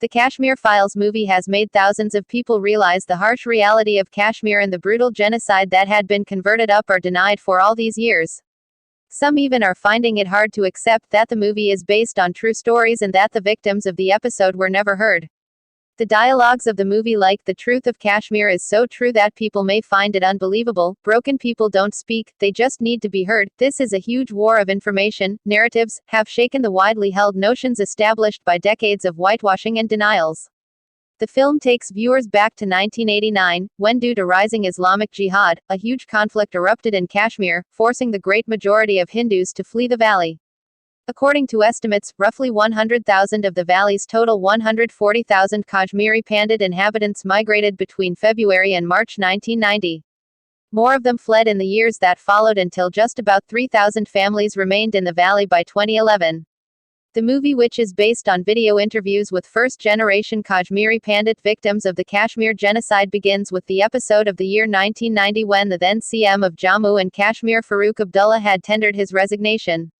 The Kashmir Files movie has made thousands of people realize the harsh reality of Kashmir and the brutal genocide that had been covered up or denied for all these years. Some even are finding it hard to accept that the movie is based on true stories and that the victims of the episode were never heard. The dialogues of the movie, like "The truth of Kashmir is so true that people may find it unbelievable. Broken people don't speak, they just need to be heard. This is a huge war of information, narratives, have shaken the widely held notions established by decades of whitewashing and denials." The film takes viewers back to 1989, when due to rising Islamic Jihad, a huge conflict erupted in Kashmir, forcing the great majority of Hindus to flee the valley. According to estimates, roughly 100,000 of the valley's total 140,000 Kashmiri Pandit inhabitants migrated between February and March 1990. More of them fled in the years that followed until just about 3,000 families remained in the valley by 2011. The movie, which is based on video interviews with first-generation Kashmiri Pandit victims of the Kashmir Genocide, begins with the episode of the year 1990 when the then CM of Jammu and Kashmir Farooq Abdullah had tendered his resignation.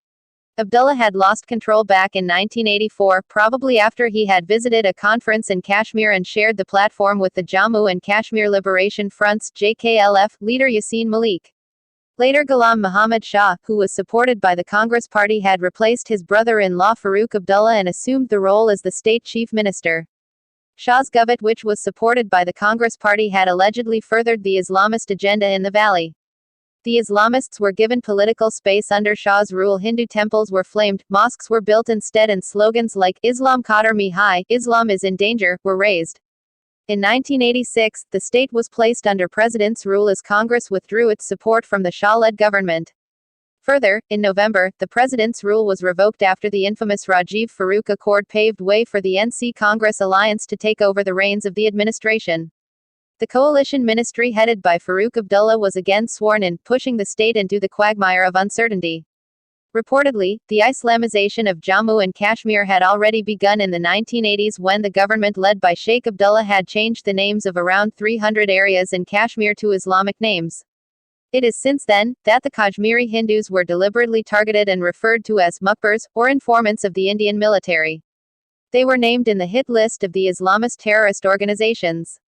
Abdullah had lost control back in 1984, probably after he had visited a conference in Kashmir and shared the platform with the Jammu and Kashmir Liberation Front's JKLF leader Yasin Malik. Later, Ghulam Muhammad Shah, who was supported by the Congress Party, had replaced his brother-in-law Farooq Abdullah and assumed the role as the state chief minister. Shah's government, which was supported by the Congress Party, had allegedly furthered the Islamist agenda in the valley. The Islamists were given political space under Shah's rule. Hindu temples were flamed, mosques were built instead, and slogans like "Islam Khatar Me Hai," Islam is in danger, were raised. In 1986, the state was placed under president's rule as Congress withdrew its support from the Shah-led government. Further, in November, the president's rule was revoked after the infamous Rajiv Farooq Accord paved way for the NC-Congress alliance to take over the reins of the administration. The coalition ministry headed by Farooq Abdullah was again sworn in, pushing the state into the quagmire of uncertainty. Reportedly, the Islamization of Jammu and Kashmir had already begun in the 1980s when the government led by Sheikh Abdullah had changed the names of around 300 areas in Kashmir to Islamic names. It is since then that the Kashmiri Hindus were deliberately targeted and referred to as mukbars, or informants of the Indian military. They were named in the hit list of the Islamist terrorist organizations.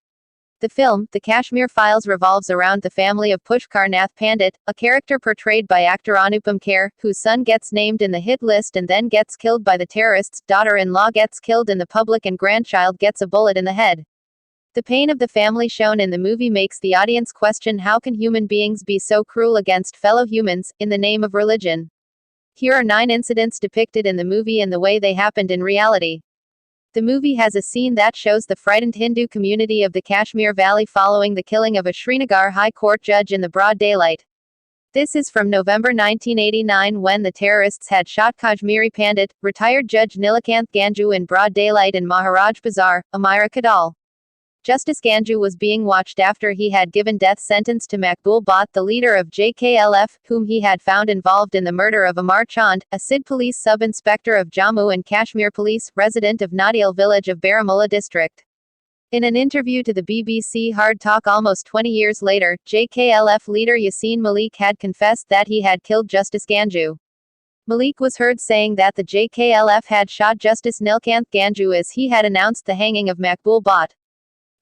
The film, The Kashmir Files, revolves around the family of Pushkar Nath Pandit, a character portrayed by actor Anupam Kher, whose son gets named in the hit list and then gets killed by the terrorists, daughter-in-law gets killed in the public, and grandchild gets a bullet in the head. The pain of the family shown in the movie makes the audience question how can human beings be so cruel against fellow humans, in the name of religion. Here are 9 incidents depicted in the movie and the way they happened in reality. The movie has a scene that shows the frightened Hindu community of the Kashmir Valley following the killing of a Srinagar High Court judge in the broad daylight. This is from November 1989 when the terrorists had shot Kashmiri Pandit, retired Judge Nilakant Ganju in broad daylight in Maharaj Bazar, Amira Kadal. Justice Ganju was being watched after he had given death sentence to Makbul Bhatt, the leader of JKLF, whom he had found involved in the murder of Amar Chand, a Sid police sub-inspector of Jammu and Kashmir Police, resident of Nadil village of Baramulla district. In an interview to the BBC Hard Talk almost 20 years later, JKLF leader Yasin Malik had confessed that he had killed Justice Ganju. Malik was heard saying that the JKLF had shot Justice Nilakant Ganju as he had announced the hanging of Makbul Bhatt.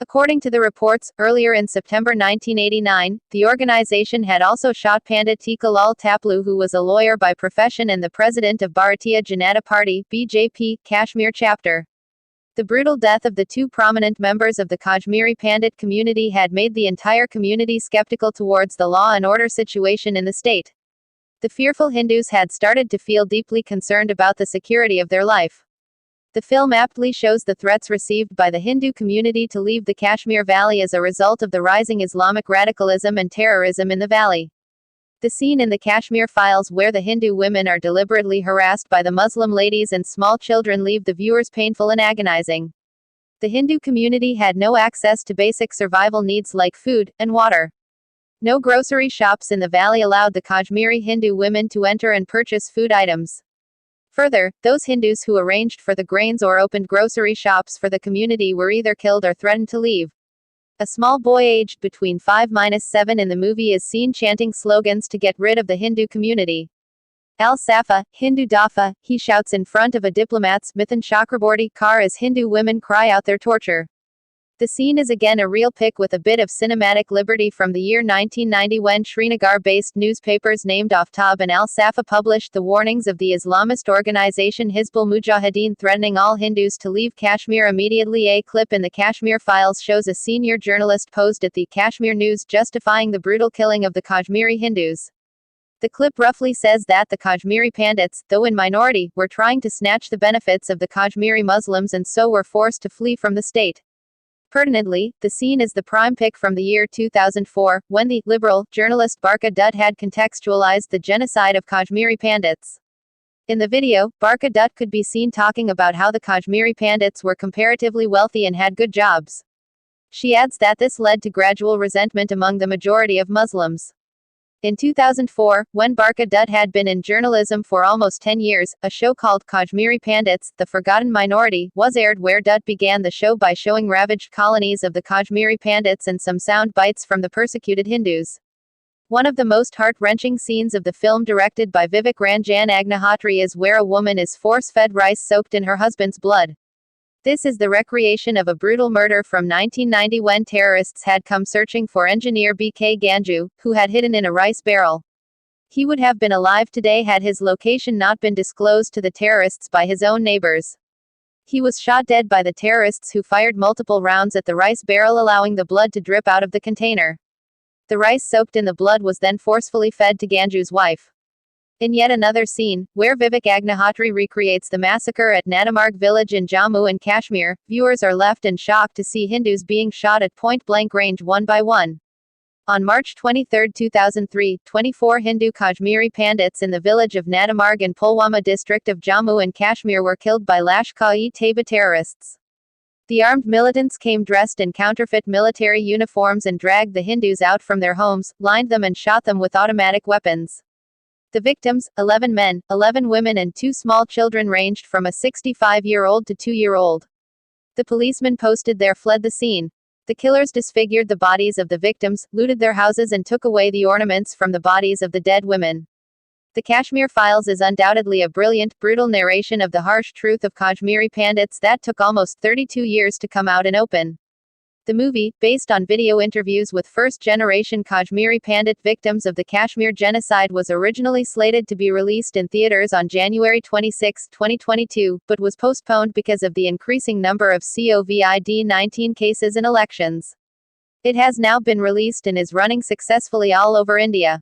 According to the reports, earlier in September 1989, the organization had also shot Pandit Tikalal Taplu, who was a lawyer by profession and the president of Bharatiya Janata Party (BJP) Kashmir chapter. The brutal death of the 2 prominent members of the Kashmiri Pandit community had made the entire community skeptical towards the law and order situation in the state. The fearful Hindus had started to feel deeply concerned about the security of their life. The film aptly shows the threats received by the Hindu community to leave the Kashmir Valley as a result of the rising Islamic radicalism and terrorism in the valley. The scene in the Kashmir Files where the Hindu women are deliberately harassed by the Muslim ladies and small children leave the viewers painful and agonizing. The Hindu community had no access to basic survival needs like food and water. No grocery shops in the valley allowed the Kashmiri Hindu women to enter and purchase food items. Further, those Hindus who arranged for the grains or opened grocery shops for the community were either killed or threatened to leave. A small boy aged between 5–7 in the movie is seen chanting slogans to get rid of the Hindu community. Al-Safa, Hindu Dafa, he shouts in front of a diplomat's Mithun Chakraborty car as Hindu women cry out their torture. The scene is again a real pic with a bit of cinematic liberty from the year 1990 when Srinagar-based newspapers named Aftab and Al-Safa published the warnings of the Islamist organization Hizbul Mujahideen threatening all Hindus to leave Kashmir immediately. A clip in the Kashmir Files shows a senior journalist posed at the Kashmir News justifying the brutal killing of the Kashmiri Hindus. The clip roughly says that the Kashmiri Pandits, though in minority, were trying to snatch the benefits of the Kashmiri Muslims and so were forced to flee from the state. Pertinently, the scene is the prime pic from the year 2004, when the liberal journalist Barka Dutt had contextualized the genocide of Kashmiri Pandits. In the video, Barka Dutt could be seen talking about how the Kashmiri Pandits were comparatively wealthy and had good jobs. She adds that this led to gradual resentment among the majority of Muslims. In 2004, when Barka Dutt had been in journalism for almost 10 years, a show called Kashmiri Pandits, The Forgotten Minority, was aired where Dutt began the show by showing ravaged colonies of the Kashmiri Pandits and some sound bites from the persecuted Hindus. One of the most heart-wrenching scenes of the film, directed by Vivek Ranjan Agnihotri, is where a woman is force-fed rice soaked in her husband's blood. This is the recreation of a brutal murder from 1990 when terrorists had come searching for engineer B.K. Ganju, who had hidden in a rice barrel. He would have been alive today had his location not been disclosed to the terrorists by his own neighbors. He was shot dead by the terrorists who fired multiple rounds at the rice barrel, allowing the blood to drip out of the container. The rice soaked in the blood was then forcefully fed to Ganju's wife. In yet another scene, where Vivek Agnihotri recreates the massacre at Nanamark village in Jammu and Kashmir, viewers are left in shock to see Hindus being shot at point-blank range one by one. On March 23, 2003, 24 Hindu Kashmiri Pandits in the village of Nanamark in Pulwama district of Jammu and Kashmir were killed by Lashkar-e-Taiba terrorists. The armed militants came dressed in counterfeit military uniforms and dragged the Hindus out from their homes, lined them and shot them with automatic weapons. The victims, 11 men, 11 women and 2 small children, ranged from a 65-year-old to 2-year-old. The policemen posted there fled the scene. The killers disfigured the bodies of the victims, looted their houses and took away the ornaments from the bodies of the dead women. The Kashmir Files is undoubtedly a brilliant, brutal narration of the harsh truth of Kashmiri Pandits that took almost 32 years to come out and open. The movie, based on video interviews with first-generation Kashmiri Pandit victims of the Kashmir Genocide, was originally slated to be released in theaters on January 26, 2022, but was postponed because of the increasing number of COVID-19 cases and elections. It has now been released and is running successfully all over India.